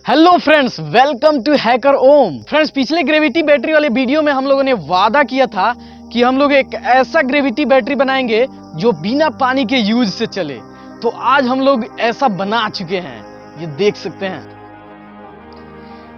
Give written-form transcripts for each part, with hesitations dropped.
Hello friends, welcome to hacker Om. Friends, पिछले gravity battery वाले video में हम लोगों ने वादा किया था कि हम लोग एक ऐसा ग्रेविटी बैटरी बनाएंगे जो बिना पानी के यूज से चले। तो आज हम लोग ऐसा बना चुके हैं, ये देख सकते हैं।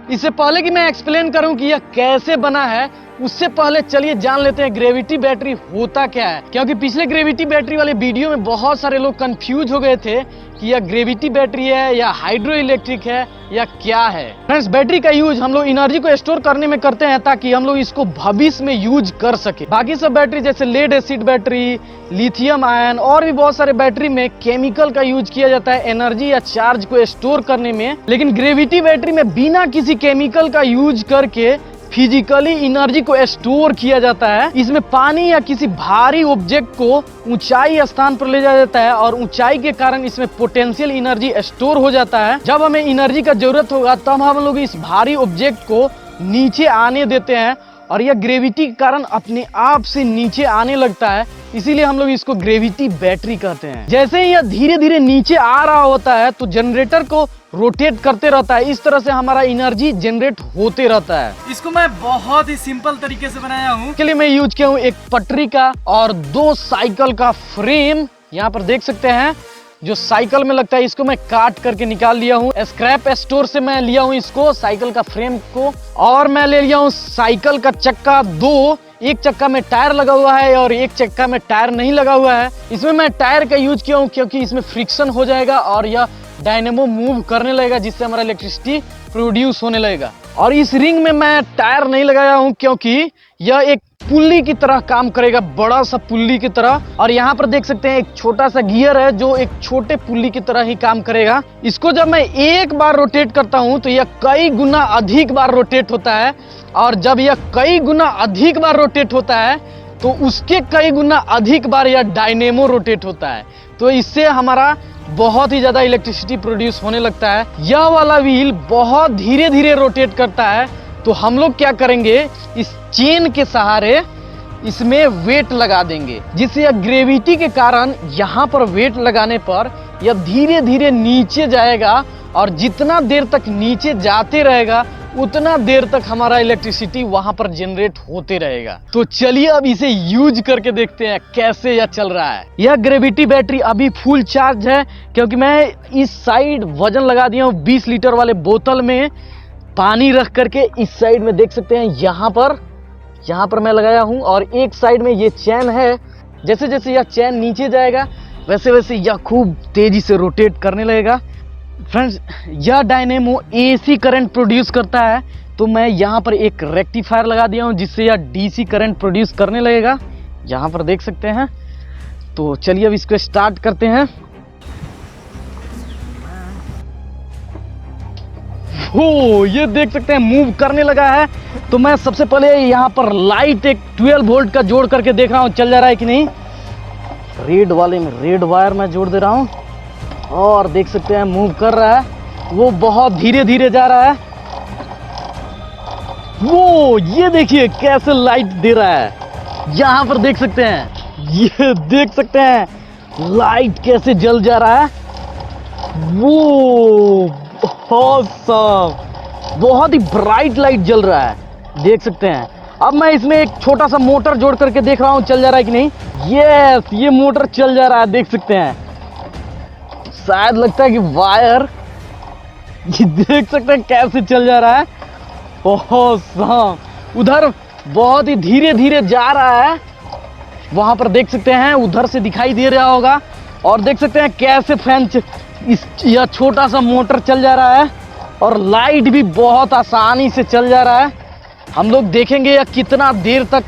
इससे पहले कि मैं एक्सप्लेन करूं कि यह कैसे बना है, उससे पहले चलिए जान लेते हैं ग्रेविटी बैटरी होता क्या है। क्योंकि पिछले ग्रेविटी बैटरी वाले वीडियो में बहुत सारे लोग कंफ्यूज हो गए थे कि यह ग्रेविटी बैटरी है या हाइड्रो इलेक्ट्रिक है या क्या है। फ्रेंड्स, बैटरी का यूज हम लोग एनर्जी को स्टोर करने में करते हैं ताकि हम लोग इसको भविष्य में यूज कर सके। बाकी सब बैटरी जैसे lead acid battery, lithium ion और भी बहुत सारे बैटरी में केमिकल का यूज किया जाता है एनर्जी या चार्ज को स्टोर करने में। लेकिन ग्रेविटी बैटरी में बिना किसी केमिकल का यूज करके फिजिकली एनर्जी को स्टोर किया जाता है। इसमें पानी या किसी भारी ऑब्जेक्ट को ऊंचाई स्थान पर ले जाया जाता है और ऊंचाई के कारण इसमें पोटेंशियल एनर्जी स्टोर हो जाता है। जब हमें एनर्जी का जरूरत होगा तब हम लोग इस भारी ऑब्जेक्ट को नीचे आने देते हैं और यह ग्रेविटी के कारण अपने आप से नीचे आने लगता है, इसीलिए हम लोग इसको ग्रेविटी बैटरी कहते हैं। जैसे ही यह धीरे धीरे नीचे आ रहा होता है तो जनरेटर को रोटेट करते रहता है, इस तरह से हमारा एनर्जी जनरेट होते रहता है। इसको मैं बहुत ही सिंपल तरीके से बनाया हूँ। इसके लिए मैं यूज किया हूँ एक पटरी का और 2 साइकिल का फ्रेम। यहाँ पर देख सकते हैं जो साइकिल में लगता है, इसको मैं काट करके निकाल लिया हूँ। स्क्रैप स्टोर से मैं लिया हूँ इसको, साइकिल का फ्रेम को। और मैं ले लिया हूँ साइकिल का चक्का 2। एक चक्का में टायर लगा हुआ है और एक चक्का में टायर नहीं लगा हुआ है। इसमें मैं टायर का यूज किया हूँ क्योंकि इसमें फ्रिक्शन हो जाएगा और यह डायनेमो मूव करने लगेगा, जिससे हमारा इलेक्ट्रिसिटी प्रोड्यूस होने लगेगा। और इस रिंग में मैं टायर नहीं लगाया हूँ क्योंकि यह एक पुल्ली की तरह काम करेगा, बड़ा सा पुल्ली की तरह। और यहाँ पर देख सकते हैं एक छोटा सा गियर है जो एक छोटे पुल्ली की तरह ही काम करेगा। इसको जब मैं एक बार रोटेट करता हूँ तो यह कई गुना अधिक बार रोटेट होता है, और जब यह कई गुना अधिक बार रोटेट होता है तो उसके कई गुना अधिक बार यह डायनेमो रोटेट होता है। तो इससे हमारा बहुत ही ज्यादा इलेक्ट्रिसिटी प्रोड्यूस होने लगता है। यह वाला व्हील बहुत धीरे धीरे रोटेट करता है, तो हम लोग क्या करेंगे, इस चेन के सहारे इसमें वेट लगा देंगे, जिससे यह ग्रेविटी के कारण यहाँ पर वेट लगाने पर यह धीरे धीरे नीचे जाएगा, और जितना देर तक नीचे जाते रहेगा उतना देर तक हमारा इलेक्ट्रिसिटी वहां पर जनरेट होते रहेगा। तो चलिए अब इसे यूज करके देखते हैं कैसे यह चल रहा है। यह ग्रेविटी बैटरी अभी फुल चार्ज है क्योंकि मैं इस साइड वजन लगा दिया हूँ 20 लीटर वाले बोतल में पानी रख करके। इस साइड में देख सकते हैं यहाँ पर मैं लगाया हूँ, और एक साइड में ये चैन है। जैसे जैसे यह चैन नीचे जाएगा वैसे वैसे यह खूब तेजी से रोटेट करने लगेगा। फ्रेंड्स, यह डायनेमो एसी करंट प्रोड्यूस करता है, तो मैं यहाँ पर एक रेक्टिफायर लगा दिया हूँ जिससे यह डीसी करंट प्रोड्यूस करने लगेगा। यहाँ पर देख सकते हैं। तो चलिए अब इसको स्टार्ट करते हैं। हो, ये देख सकते हैं मूव करने लगा है। तो मैं सबसे पहले यहाँ पर लाइट एक 12 वोल्ट का जोड़ करके देख रहा हूँ चल जा रहा है कि नहीं। रेड वाले में रेड वायर मैं जोड़ दे रहा हूँ और देख सकते हैं मूव कर रहा है। वो बहुत धीरे धीरे जा रहा है। वो ये देखिए कैसे लाइट दे रहा है। यहाँ पर देख सकते हैं, ये देख सकते हैं लाइट कैसे जल जा रहा है। वो बहुत ही ब्राइट लाइट जल रहा है, देख सकते हैं। अब मैं इसमें एक छोटा सा मोटर जोड़ करके देख रहा हूँ चल जा रहा है कि नहीं। यस, ये मोटर चल जा रहा है, देख सकते हैं। शायद लगता है कि वायर, ये देख सकते हैं कैसे चल जा रहा है। उधर बहुत ही धीरे धीरे जा रहा है, वहां पर देख सकते हैं, उधर से दिखाई दे रहा होगा। और देख सकते हैं कैसे फैन यह छोटा सा मोटर चल जा रहा है, और लाइट भी बहुत आसानी से चल जा रहा है। हम लोग देखेंगे यह कितना देर तक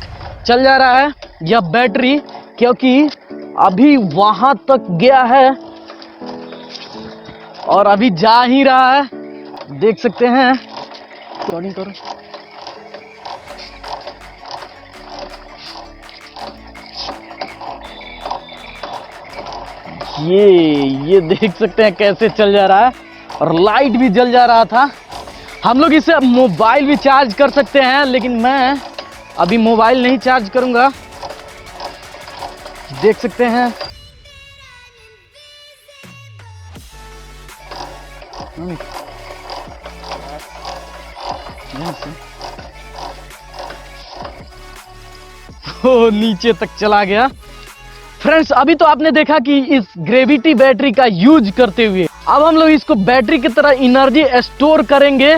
चल जा रहा है यह बैटरी, क्योंकि अभी वहां तक गया है और अभी जा ही रहा है, देख सकते हैं। करो। ये देख सकते हैं कैसे चल जा रहा है, और लाइट भी जल जा रहा था। हम लोग इसे मोबाइल भी चार्ज कर सकते हैं, लेकिन मैं अभी मोबाइल नहीं चार्ज करूंगा। देख सकते हैं वो नीचे तक चला गया। फ्रेंड्स, अभी तो आपने देखा कि इस ग्रेविटी बैटरी का यूज करते हुए अब हम लोग इसको बैटरी की तरह एनर्जी स्टोर करेंगे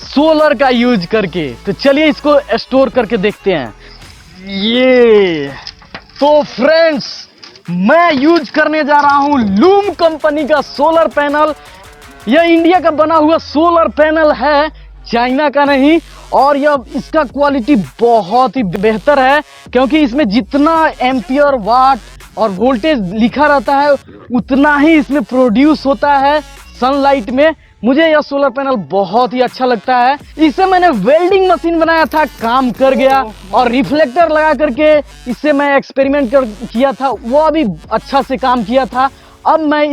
सोलर का यूज करके। तो चलिए इसको स्टोर करके देखते हैं। ये तो फ्रेंड्स, मैं यूज करने जा रहा हूं लूम कंपनी का सोलर पैनल। यह इंडिया का बना हुआ सोलर पैनल है, चाइना का नहीं। और यह इसका क्वालिटी बहुत ही बेहतर है, क्योंकि इसमें जितना एम्पियर वाट और वोल्टेज लिखा रहता है उतना ही इसमें प्रोड्यूस होता है सनलाइट में। मुझे यह सोलर पैनल बहुत ही अच्छा लगता है। इससे मैंने वेल्डिंग मशीन बनाया था, काम कर गया। और रिफ्लेक्टर लगा करके इससे मैं एक्सपेरिमेंट किया था, वो भी अच्छा से काम किया था। अब मैं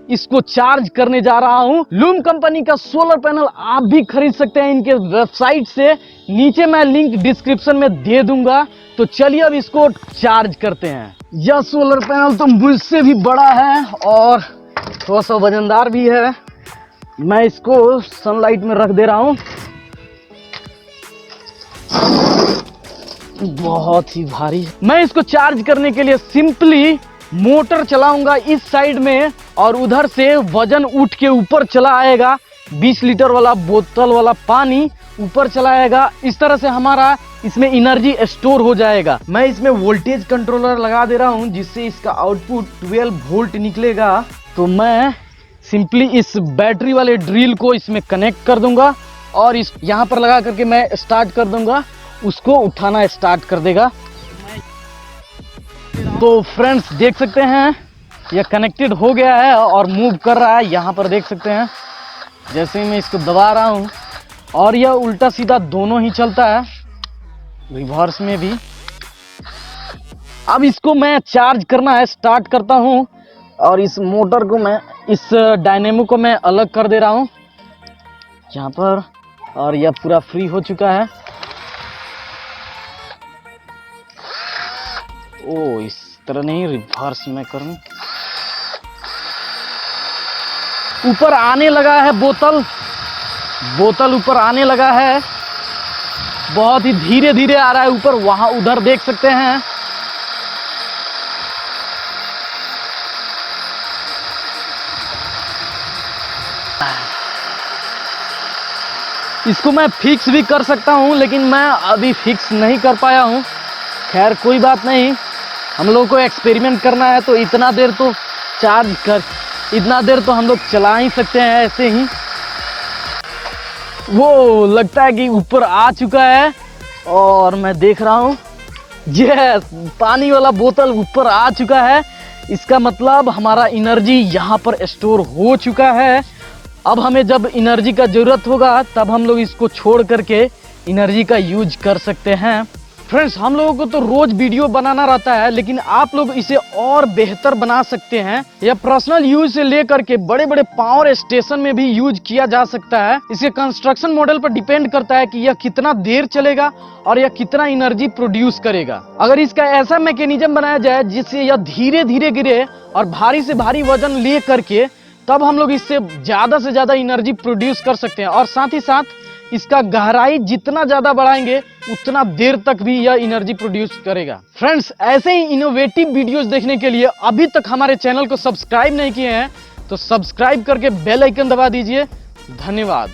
इसको चार्ज करने जा रहा हूं। लूम कंपनी का सोलर पैनल आप भी खरीद सकते हैं इनके वेबसाइट से, नीचे मैं लिंक डिस्क्रिप्शन में दे दूंगा। तो चलिए अब इसको चार्ज करते हैं। यह सोलर पैनल तो मुझसे भी बड़ा है और थोड़ा सा वजनदार भी है। मैं इसको सनलाइट में रख दे रहा हूं। बहुत ही भारी। मैं इसको चार्ज करने के लिए सिंपली मोटर चलाऊंगा इस साइड में, और उधर से वजन उठ के ऊपर चला आएगा। 20 लीटर वाला बोतल वाला पानी ऊपर चला आएगा। इस तरह से हमारा इसमें एनर्जी स्टोर हो जाएगा। मैं इसमें वोल्टेज कंट्रोलर लगा दे रहा हूं, जिससे इसका आउटपुट 12 वोल्ट निकलेगा। तो मैं सिंपली इस बैटरी वाले ड्रिल को इसमें कनेक्ट कर दूंगा और इस यहाँ पर लगा करके मैं स्टार्ट कर दूंगा, उसको उठाना स्टार्ट कर देगा। तो फ्रेंड्स, देख सकते हैं यह कनेक्टेड हो गया है और मूव कर रहा है। यहाँ पर देख सकते हैं जैसे ही मैं इसको दबा रहा हूँ, और यह उल्टा सीधा दोनों ही चलता है, रिवर्स में भी। अब इसको मैं चार्ज करना है स्टार्ट करता हूँ, और इस मोटर को मैं, इस डायनेमो को मैं अलग कर दे रहा हूँ यहाँ पर, और यह पूरा फ्री हो चुका है। ओ, इस तरह नहीं, रिवर्स में करूं। ऊपर आने लगा है बोतल ऊपर आने लगा है। बहुत ही धीरे धीरे आ रहा है ऊपर, वहां उधर देख सकते हैं। इसको मैं फिक्स भी कर सकता हूं, लेकिन मैं अभी फिक्स नहीं कर पाया हूं। खैर कोई बात नहीं, हम लोग को एक्सपेरिमेंट करना है, तो इतना देर तो हम लोग चला ही सकते हैं ऐसे ही। वो लगता है कि ऊपर आ चुका है, और मैं देख रहा हूँ यस, पानी वाला बोतल ऊपर आ चुका है। इसका मतलब हमारा एनर्जी यहाँ पर स्टोर हो चुका है। अब हमें जब एनर्जी का जरूरत होगा तब हम लोग इसको छोड़ करके एनर्जी का यूज कर सकते हैं। फ्रेंड्स, हम लोगों को तो रोज वीडियो बनाना रहता है, लेकिन आप लोग इसे और बेहतर बना सकते हैं। यह पर्सनल यूज से लेकर के बड़े बड़े पावर स्टेशन में भी यूज किया जा सकता है। इसके कंस्ट्रक्शन मॉडल पर डिपेंड करता है कि यह कितना देर चलेगा और यह कितना एनर्जी प्रोड्यूस करेगा। अगर इसका ऐसा मैकेनिज्म बनाया जाए जिससे यह धीरे धीरे गिरे और भारी से भारी वजन ले करके, तब हम लोग इससे ज्यादा से ज्यादा एनर्जी प्रोड्यूस कर सकते हैं। और साथ ही साथ इसका गहराई जितना ज्यादा बढ़ाएंगे उतना देर तक भी यह एनर्जी प्रोड्यूस करेगा। फ्रेंड्स, ऐसे ही इनोवेटिव वीडियोस देखने के लिए अभी तक हमारे चैनल को सब्सक्राइब नहीं किए हैं तो सब्सक्राइब करके बेल आइकन दबा दीजिए। धन्यवाद।